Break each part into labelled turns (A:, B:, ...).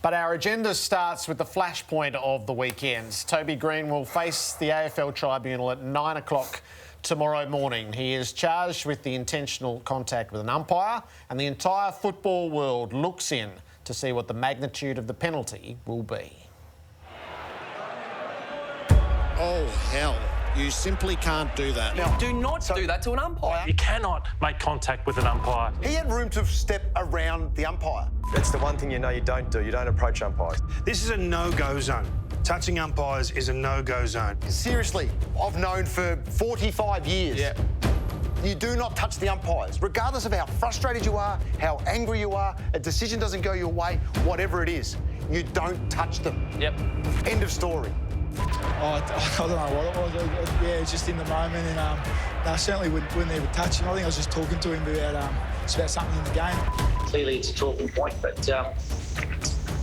A: But our agenda starts with the flashpoint of the weekend. Toby Greene will face the AFL Tribunal at 9 o'clock tomorrow morning. He is charged with the intentional contact with an umpire, and the entire football world looks in to see what the magnitude of the penalty will be.
B: Oh, hell. You simply can't do that.
C: Now, do not do that to an umpire.
D: You cannot make contact with an umpire.
E: He had room to step around the umpire.
F: It's the one thing you know you don't do. You don't approach umpires.
G: This is a no-go zone. Touching umpires is a no-go zone.
E: Seriously, I've known for 45 years.
C: Yeah.
E: You do not touch the umpires. Regardless of how frustrated you are, how angry you are, a decision doesn't go your way, whatever it is, you don't touch them.
C: Yep.
E: End of story.
H: I don't know what it was. Yeah, just in the moment, and I certainly wouldn't even touch him. I think I was just talking to him about something in the game.
I: Clearly, it's a talking point, but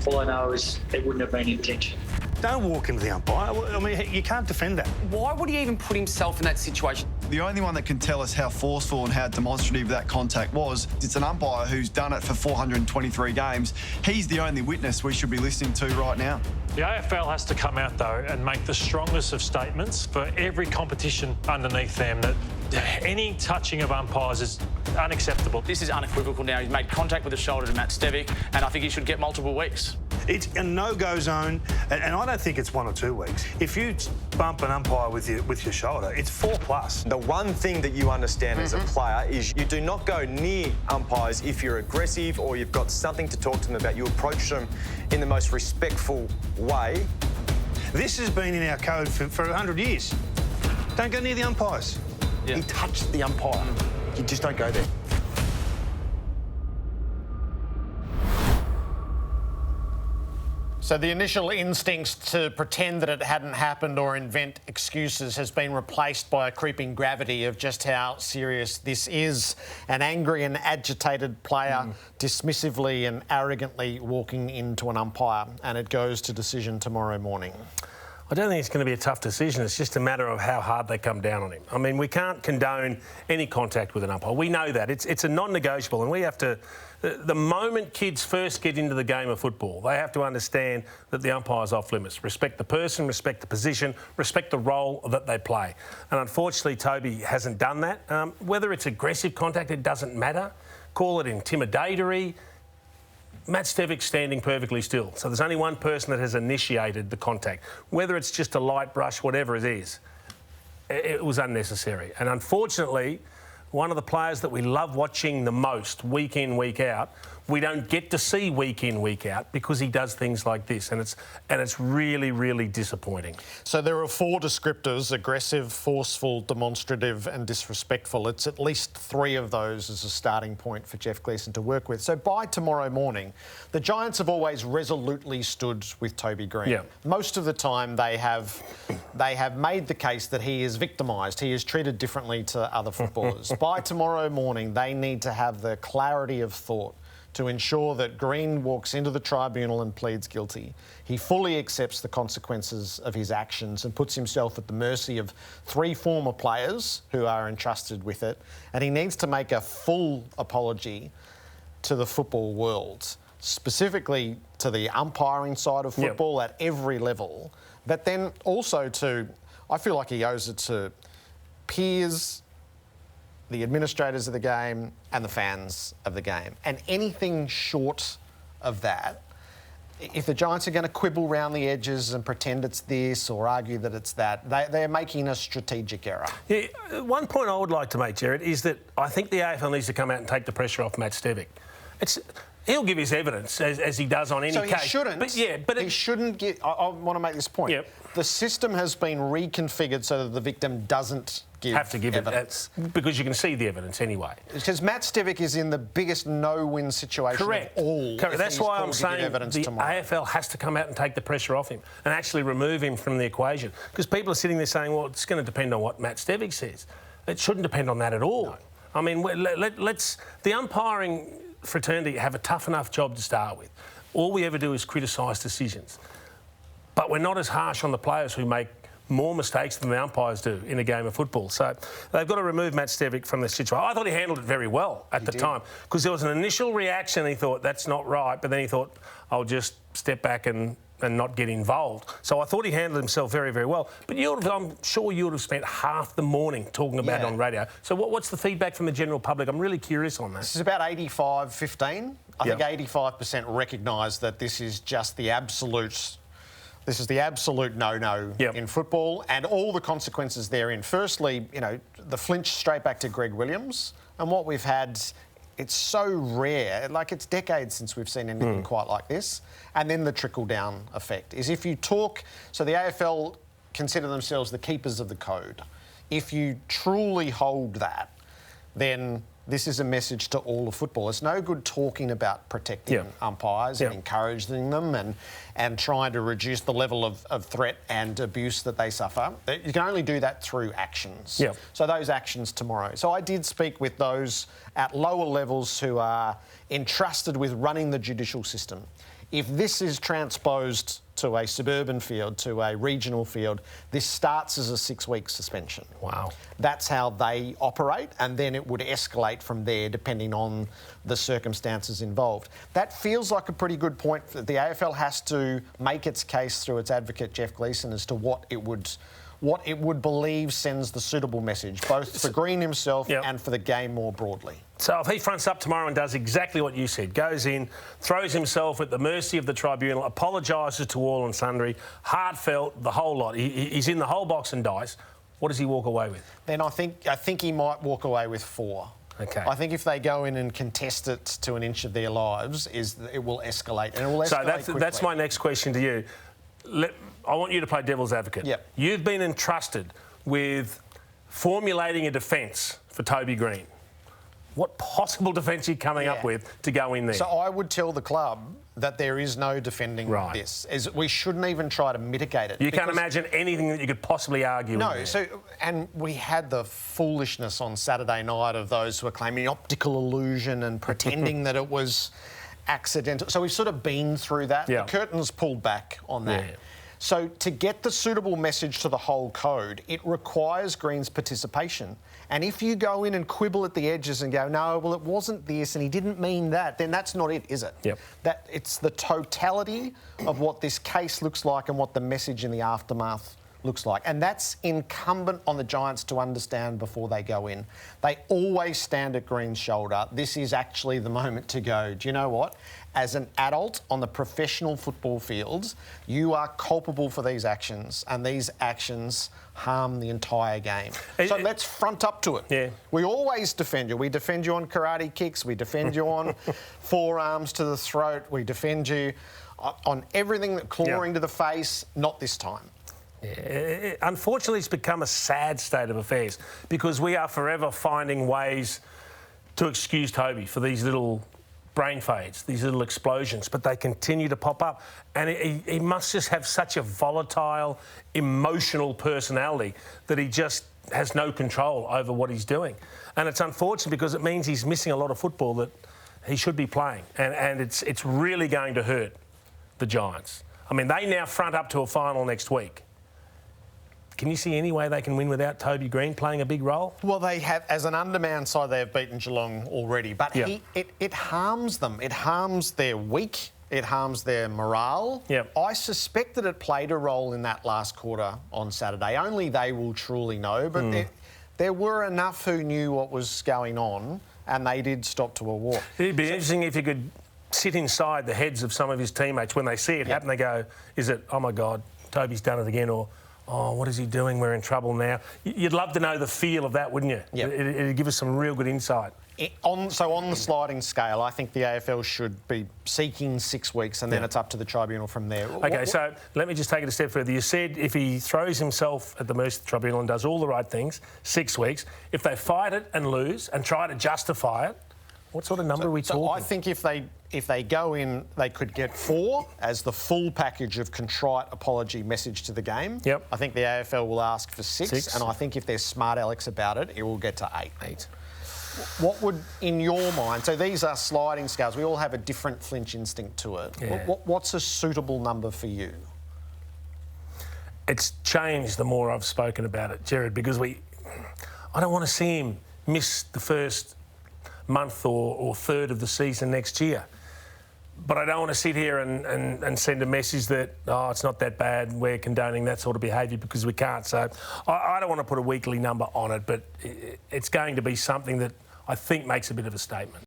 I: all I know is it wouldn't have been intention.
G: Don't walk into the umpire. I mean, you can't defend that.
C: Why would he even put himself in that situation?
J: The only one that can tell us how forceful and how demonstrative that contact was, it's an umpire who's done it for 423 games. He's the only witness we should be listening to right now.
D: The AFL has to come out, though, and make the strongest of statements for every competition underneath them that any touching of umpires is unacceptable.
C: This is unequivocal now. He's made contact with the shoulder to Matt Sevic, and I think he should get multiple weeks.
G: It's a no-go zone, and I don't think it's 1 or 2 weeks. If you bump an umpire with your shoulder, it's 4+.
F: The one thing that you understand as a player is you do not go near umpires if you're aggressive or you've got something to talk to them about. You approach them in the most respectful way.
G: This has been in our code for 100 years. Don't go near the umpires.
E: Yeah. He touched the umpire. You just don't go there.
A: So the initial instincts to pretend that it hadn't happened or invent excuses has been replaced by a creeping gravity of just how serious this is. An angry and agitated player dismissively and arrogantly walking into an umpire, and it goes to decision tomorrow morning.
K: I don't think it's going to be a tough decision. It's just a matter of how hard they come down on him. I mean, we can't condone any contact with an umpire. We know that. It's a non-negotiable, and we have to... The moment kids first get into the game of football, they have to understand that the umpire's off limits. Respect the person, respect the position, respect the role that they play. And unfortunately, Toby hasn't done that. Whether it's aggressive contact, it doesn't matter. Call it intimidatory. Matt Sevic's standing perfectly still. So there's only one person that has initiated the contact. Whether it's just a light brush, whatever it is, it was unnecessary. And unfortunately, one of the players that we love watching the most week in, week out, we don't get to see week in, week out because he does things like this, and it's really, really disappointing.
A: So there are 4 descriptors: aggressive, forceful, demonstrative and disrespectful. It's at least 3 of those as a starting point for Jeff Gleeson to work with. So by tomorrow morning, the Giants have always resolutely stood with Toby Greene.
K: Yeah.
A: Most of the time they have made the case that he is victimised, he is treated differently to other footballers. By tomorrow morning, they need to have the clarity of thought to ensure that Greene walks into the tribunal and pleads guilty. He fully accepts the consequences of his actions and puts himself at the mercy of 3 former players who are entrusted with it. And he needs to make a full apology to the football world, specifically to the umpiring side of football at every level, but then also to, I feel like he owes it to peers, the administrators of the game and the fans of the game. And anything short of that, if the Giants are going to quibble around the edges and pretend it's this or argue that it's that, they're making a strategic error.
K: Yeah, one point I would like to make, Jared, is that I think the AFL needs to come out and take the pressure off Matt Sevic. He'll give his evidence as he does on any case.
A: So he shouldn't.
K: But
A: he shouldn't get... I want to make this point.
K: Yep.
A: The system has been reconfigured so that the victim doesn't
K: have to give
A: evidence.
K: Because you can see the evidence anyway.
A: Because Matt Sevic is in the biggest no-win situation of all.
K: Correct. That's why I'm saying the AFL has to come out and take the pressure off him and actually remove him from the equation. Because people are sitting there saying, well, it's going to depend on what Matt Sevic says. It shouldn't depend on that at all. No. I mean, let's... The umpiring fraternity have a tough enough job to start with. All we ever do is criticise decisions. But we're not as harsh on the players who make more mistakes than the umpires do in a game of football. So they've got to remove Matt Sevic from this situation. I thought he handled it very well at the time, because there was an initial reaction. He thought, that's not right, but then he thought, I'll just step back and not get involved. So I thought he handled himself very, very well. But I'm sure you would have spent half the morning talking about it on radio. So what's the feedback from the general public? I'm really curious on that.
A: This is about 85-15. I think 85% recognise that this is just the absolute... This is the absolute no-no in football, and all the consequences therein. Firstly, you know, the flinch straight back to Greg Williams, and what we've had, it's so rare. Like, it's decades since we've seen anything quite like this. And then the trickle-down effect is if you talk... So the AFL consider themselves the keepers of the code. If you truly hold that, then this is a message to all of football. It's no good talking about protecting umpires and encouraging them and trying to reduce the level of threat and abuse that they suffer. You can only do that through actions. So those actions tomorrow. So I did speak with those at lower levels who are entrusted with running the judicial system. If this is transposed to a suburban field, to a regional field, this starts as a 6-week suspension.
K: Wow.
A: That's how they operate, and then it would escalate from there depending on the circumstances involved. That feels like a pretty good point. The AFL has to make its case through its advocate, Jeff Gleeson, as to what it would believe sends the suitable message, both for Greene himself and for the game more broadly.
K: So if he fronts up tomorrow and does exactly what you said, goes in, throws himself at the mercy of the tribunal, apologises to all and sundry, heartfelt, the whole lot, he's in the whole box and dice, what does he walk away with?
A: Then I think he might walk away with 4.
K: Okay.
A: I think if they go in and contest it to an inch of their lives, it will escalate, and it will escalate
K: So that's my next question to you. I want you to play devil's advocate. You've been entrusted with formulating a defence for Toby Greene. What possible defence are you coming up with to go in there?
A: So I would tell the club that there is no defending this. We shouldn't even try to mitigate it.
K: You can't imagine anything that you could possibly argue with.
A: No, and we had the foolishness on Saturday night of those who were claiming optical illusion and pretending that it was accidental. So we've sort of been through that. The curtain's pulled back on that. So to get the suitable message to the whole code, it requires Greene's participation. And if you go in and quibble at the edges and go, no, well, it wasn't this and he didn't mean that, then that's not it, is it? That it's the totality of what this case looks like and what the message in the aftermath looks like. And that's incumbent on the Giants to understand before they go in. They always stand at Greene's shoulder. This is actually the moment to go, do you know what? As an adult on the professional football fields, you are culpable for these actions, and these actions harm the entire game. So let's front up to it. We always defend you. We defend you on karate kicks. We defend you on forearms to the throat. We defend you on everything that clawing to the face. Not this time.
K: Unfortunately, it's become a sad state of affairs because we are forever finding ways to excuse Toby for these little brain fades, these little explosions, but they continue to pop up. And he must just have such a volatile, emotional personality that he just has no control over what he's doing. And it's unfortunate because it means he's missing a lot of football that he should be playing. And it's really going to hurt the Giants. I mean, they now front up to a final next week. Can you see any way they can win without Toby Greene playing a big role?
A: Well, they have, as an undermanned side, they have beaten Geelong already. But it harms them. It harms their week. It harms their morale. I suspect that it played a role in that last quarter on Saturday. Only they will truly know. But there were enough who knew what was going on, and they did stop to a walk.
K: It'd be interesting if you could sit inside the heads of some of his teammates when they see it happen. They go, is it, oh, my God, Toby's done it again, or... oh, what is he doing? We're in trouble now. You'd love to know the feel of that, wouldn't you? It'd give us some real good insight.
A: So on the sliding scale, I think the AFL should be seeking 6 weeks, and then it's up to the tribunal from there.
K: OK, so let me just take it a step further. You said if he throws himself at the mercy of the tribunal and does all the right things, 6 weeks. If they fight it and lose and try to justify it, what sort of number are we talking?
A: I think if they go in, they could get 4 as the full package of contrite apology message to the game. I think the AFL will ask for 6, and I think if they're smart Alex about it, it will get to 8. What would, in your mind, so these are sliding scales, we all have a different flinch instinct to it. What's a suitable number for you?
K: it's changed the more I've spoken about it, Jared, because I don't want to see him miss the first month or third of the season next year. But I don't want to sit here and send a message that, oh, it's not that bad, we're condoning that sort of behaviour, because we can't. So I don't want to put a weekly number on it, but it's going to be something that I think makes a bit of a statement.